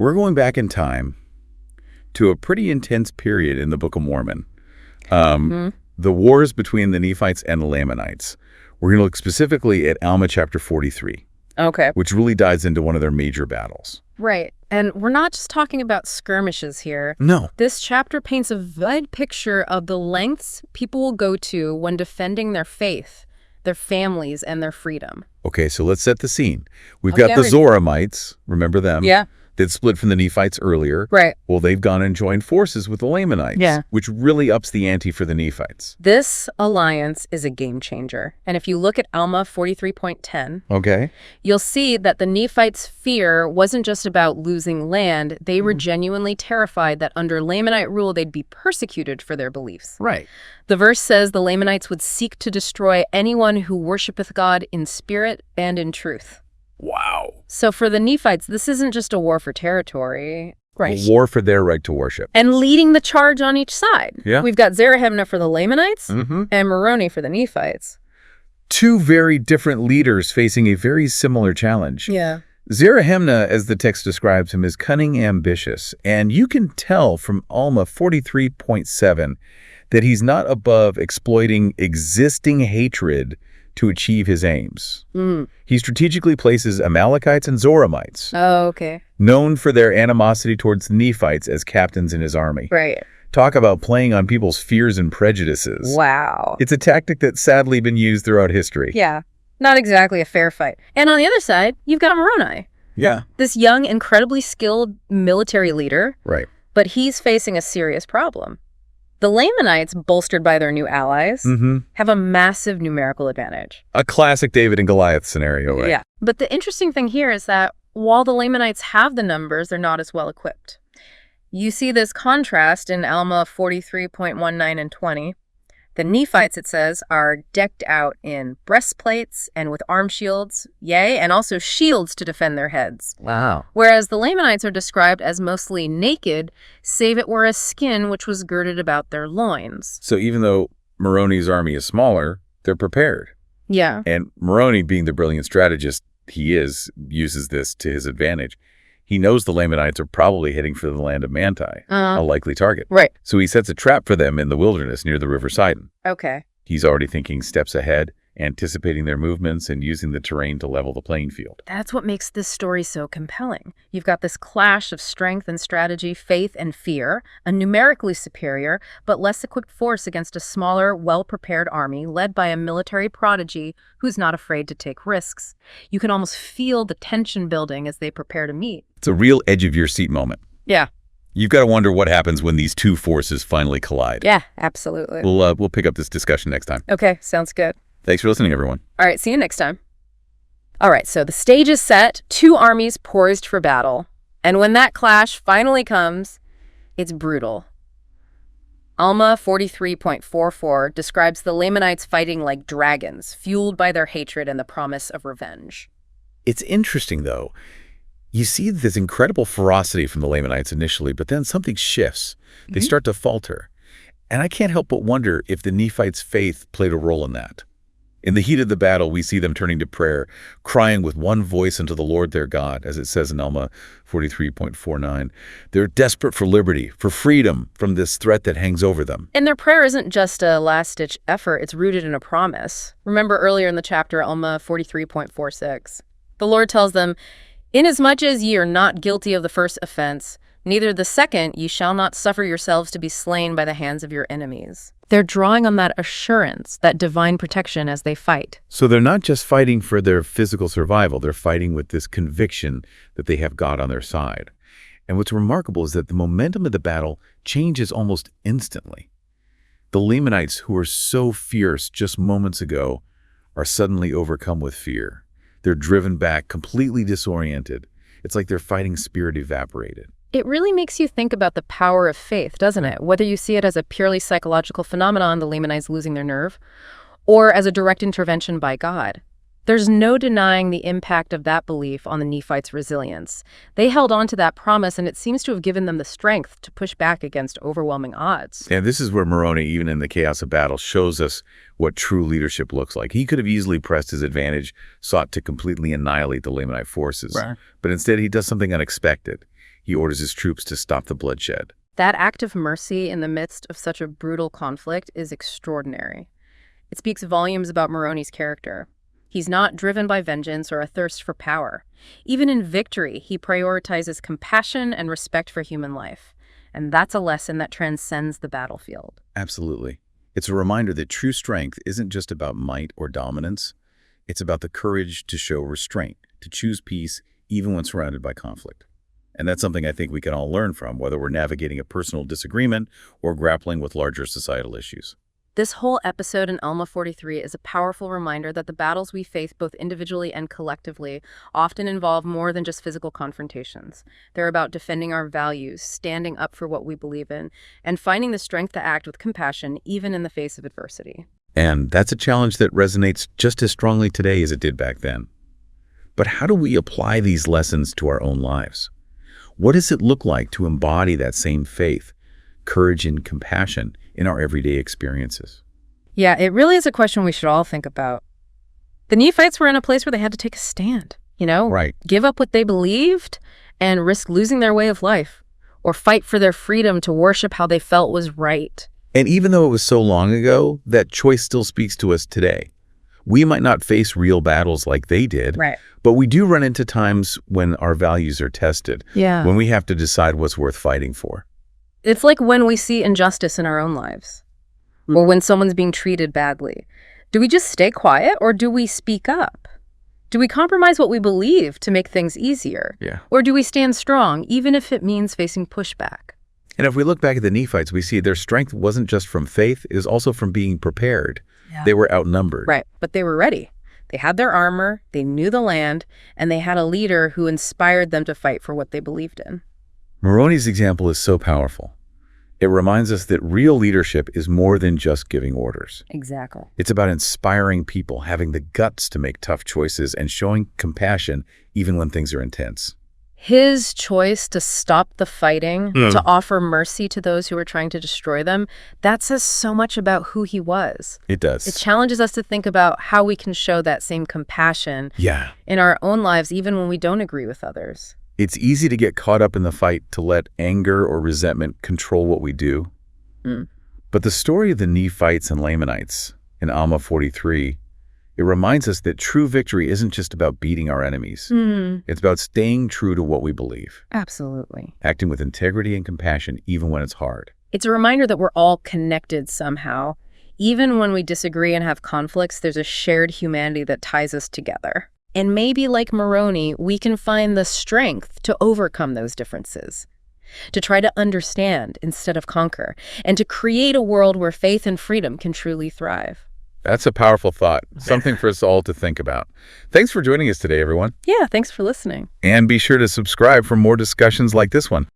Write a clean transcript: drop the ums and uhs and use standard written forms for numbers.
We're going back in time to a pretty intense period in the Book of Mormon. The wars between the Nephites and the Lamanites. We're going to look specifically at Alma chapter 43. Okay. Which really dives into one of their major battles. Right. And we're not just talking about skirmishes here. No. This chapter paints a vivid picture of the lengths people will go to when defending their faith, their families, and their freedom. Okay, so let's set the scene. We've got the Zoramites, remember them? Yeah. That split from the Nephites earlier. Right. Well, they've gone and joined forces with the Lamanites, yeah, which really ups the ante for the Nephites. This alliance is a game changer. And if you look at Alma 43.10, okay, you'll see that the Nephites' fear wasn't just about losing land. They were genuinely terrified that under Lamanite rule, they'd be persecuted for their beliefs. Right. The verse says the Lamanites would seek to destroy anyone who worshipeth God in spirit and in truth. Wow. So for the Nephites, this isn't just a war for territory. Right. A war for their right to worship. And leading the charge on each side. Yeah. We've got Zarahemnah for the Lamanites and Moroni for the Nephites. Two very different leaders facing a very similar challenge. Yeah. Zarahemnah, as the text describes him, is cunning, ambitious. And you can tell from Alma 43.7 that he's not above exploiting existing hatred to achieve his aims. He strategically places Amalekites and Zoramites, known for their animosity towards the Nephites, as captains in his army. Right. Talk about playing on people's fears and prejudices. Wow. It's a tactic that's sadly been used throughout history. Yeah. Not exactly a fair fight. And on the other side, you've got Moroni. Yeah. This young, incredibly skilled military leader. Right. But he's facing a serious problem. The Lamanites, bolstered by their new allies, have a massive numerical advantage. A classic David and Goliath scenario, right? Yeah. But the interesting thing here is that while the Lamanites have the numbers, they're not as well equipped. You see this contrast in Alma 43.19 and 20. The Nephites, it says, are decked out in breastplates and with arm shields, yea, and also shields to defend their heads. Wow. Whereas the Lamanites are described as mostly naked, save it were a skin which was girded about their loins. So even though Moroni's army is smaller, they're prepared. Yeah. And Moroni, being the brilliant strategist he is, uses this to his advantage. He knows the Lamanites are probably heading for the land of Manti, a likely target. Right. So he sets a trap for them in the wilderness near the river Sidon. Okay. He's already thinking steps ahead, anticipating their movements and using the terrain to level the playing field. That's what makes this story so compelling. You've got this clash of strength and strategy, faith and fear, a numerically superior but less equipped force against a smaller, well-prepared army led by a military prodigy who's not afraid to take risks. You can almost feel the tension building as they prepare to meet. It's a real edge-of-your-seat moment. Yeah. You've got to wonder what happens when these two forces finally collide. Yeah, absolutely. We'll pick up this discussion next time. Okay, sounds good. Thanks for listening, everyone. All right, see you next time. All right, so the stage is set, two armies poised for battle. And when that clash finally comes, it's brutal. Alma 43.44 describes the Lamanites fighting like dragons, fueled by their hatred and the promise of revenge. It's interesting, though. You see this incredible ferocity from the Lamanites initially, but then something shifts. They start to falter. And I can't help but wonder if the Nephites' faith played a role in that. In the heat of the battle, we see them turning to prayer, crying with one voice unto the Lord their God, as it says in Alma 43.49. They're desperate for liberty, for freedom from this threat that hangs over them. And their prayer isn't just a last-ditch effort. It's rooted in a promise. Remember earlier in the chapter, Alma 43.46. The Lord tells them, "Inasmuch as ye are not guilty of the first offense, neither the second ye shall not suffer yourselves to be slain by the hands of your enemies." They're drawing on that assurance, that divine protection as they fight. So they're not just fighting for their physical survival, they're fighting with this conviction that they have God on their side. And what's remarkable is that the momentum of the battle changes almost instantly. The Lamanites, who were so fierce just moments ago, are suddenly overcome with fear. They're driven back, completely disoriented. It's like their fighting spirit evaporated. It really makes you think about the power of faith, doesn't it? Whether you see it as a purely psychological phenomenon, the Lamanites losing their nerve, or as a direct intervention by God. There's no denying the impact of that belief on the Nephites' resilience. They held on to that promise, and it seems to have given them the strength to push back against overwhelming odds. And this is where Moroni, even in the chaos of battle, shows us what true leadership looks like. He could have easily pressed his advantage, sought to completely annihilate the Lamanite forces. Right. But instead, he does something unexpected. He orders his troops to stop the bloodshed. That act of mercy in the midst of such a brutal conflict is extraordinary. It speaks volumes about Moroni's character. He's not driven by vengeance or a thirst for power. Even in victory, he prioritizes compassion and respect for human life. And that's a lesson that transcends the battlefield. Absolutely. It's a reminder that true strength isn't just about might or dominance. It's about the courage to show restraint, to choose peace even when surrounded by conflict. And that's something I think we can all learn from, whether we're navigating a personal disagreement or grappling with larger societal issues. This whole episode in Alma 43 is a powerful reminder that the battles we face both individually and collectively often involve more than just physical confrontations. They're about defending our values, standing up for what we believe in, and finding the strength to act with compassion even in the face of adversity. And that's a challenge that resonates just as strongly today as it did back then. But how do we apply these lessons to our own lives? What does it look like to embody that same faith, courage, and compassion in our everyday experiences? Yeah, it really is a question we should all think about. The Nephites were in a place where they had to take a stand, Right. give up what they believed and risk losing their way of life, or fight for their freedom to worship how they felt was right. And even though it was so long ago, that choice still speaks to us today. We might not face real battles like they did, Right. but we do run into times when our values are tested, Yeah. when we have to decide what's worth fighting for. It's like when we see injustice in our own lives, or when someone's being treated badly. Do we just stay quiet, or do we speak up? Do we compromise what we believe to make things easier? Yeah. Or do we stand strong, even if it means facing pushback? And if we look back at the Nephites, we see their strength wasn't just from faith, it was also from being prepared. Yeah. They were outnumbered. Right, but they were ready. They had their armor, they knew the land, and they had a leader who inspired them to fight for what they believed in. Moroni's example is so powerful. It reminds us that real leadership is more than just giving orders. Exactly. It's about inspiring people, having the guts to make tough choices, and showing compassion even when things are intense. His choice to stop the fighting, to offer mercy to those who were trying to destroy them, that says so much about who he was. It does. It challenges us to think about how we can show that same compassion in our own lives, even when we don't agree with others. It's easy to get caught up in the fight, to let anger or resentment control what we do. But the story of the Nephites and Lamanites in Alma 43, it reminds us that true victory isn't just about beating our enemies. It's about staying true to what we believe. Absolutely. Acting with integrity and compassion even when it's hard. It's a reminder that we're all connected somehow. Even when we disagree and have conflicts, there's a shared humanity that ties us together. And maybe like Moroni, we can find the strength to overcome those differences, to try to understand instead of conquer, and to create a world where faith and freedom can truly thrive. That's a powerful thought, something for us all to think about. Thanks for joining us today, everyone. Yeah, thanks for listening. And be sure to subscribe for more discussions like this one.